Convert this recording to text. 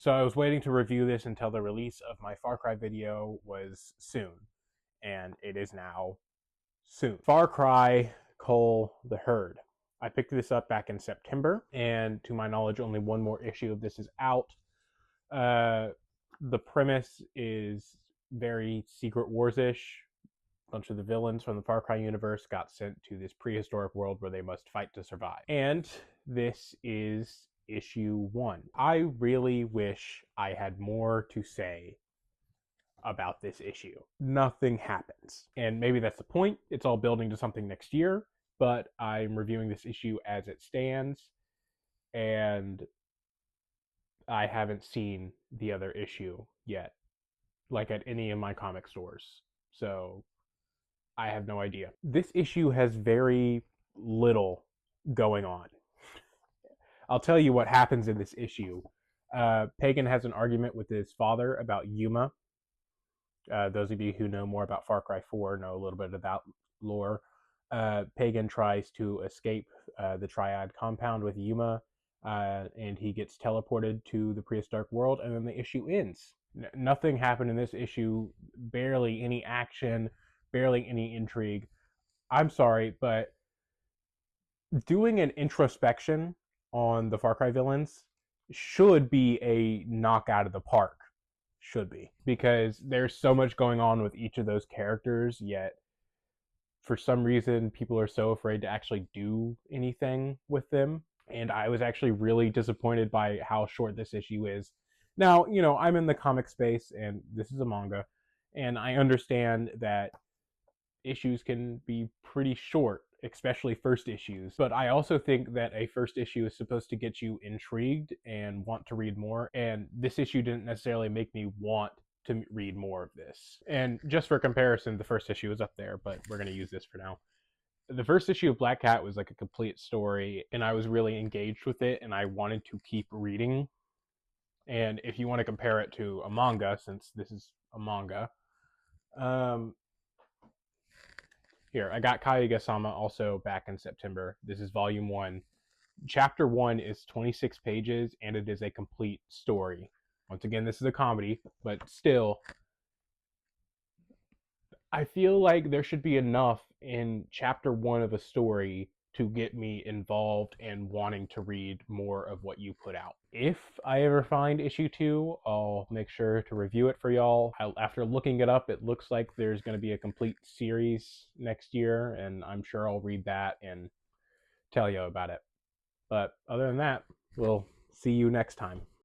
So I was waiting to review this until the release of my Far Cry video was soon, and it is now soon. Far Cry Cull the Herd. I picked this up back in September, and to my knowledge, only one more issue of this is out. The premise is very Secret Wars-ish. A bunch of the villains from the Far Cry universe got sent to this prehistoric world where they must fight to survive. And this is issue 1. I really wish I had more to say about this issue. Nothing happens. And maybe that's the point. It's all building to something next year, but I'm reviewing this issue as it stands, and I haven't seen the other issue yet, like at any of my comic stores. So I have no idea. This issue has very little going on. I'll tell you what happens in this issue. Pagan has an argument with his father about Yuma. Those of you who know more about Far Cry 4 know a little bit about lore. Pagan tries to escape the Triad compound with Yuma, and he gets teleported to the prehistoric world, and then the issue ends. Nothing happened in this issue, barely any action, barely any intrigue. I'm sorry, but doing an introspection on the Far Cry villains should be a knock out of the park. Should be. Because there's so much going on with each of those characters, yet for some reason people are so afraid to actually do anything with them. And I was actually really disappointed by how short this issue is. Now, I'm in the comic space and this is a manga, and I understand that issues can be pretty short, especially first issues. But I also think that a first issue is supposed to get you intrigued and want to read more. And this issue didn't necessarily make me want to read more of this. And just for comparison, the first issue is up there, but we're going to use this for now. The first issue of Black Cat was like a complete story, and I was really engaged with it, and I wanted to keep reading. And if you want to compare it to a manga, since this is a manga, here, I got Kayuga-sama also back in September. This is volume 1. Chapter 1 is 26 pages, and it is a complete story. Once again, this is a comedy, but still, I feel like there should be enough in chapter 1 of a story to get me involved and wanting to read more of what you put out. If I ever find issue 2, I'll make sure to review it for y'all. After looking it up, it looks like there's going to be a complete series next year, and I'm sure I'll read that and tell you about it. But other than that, we'll see you next time.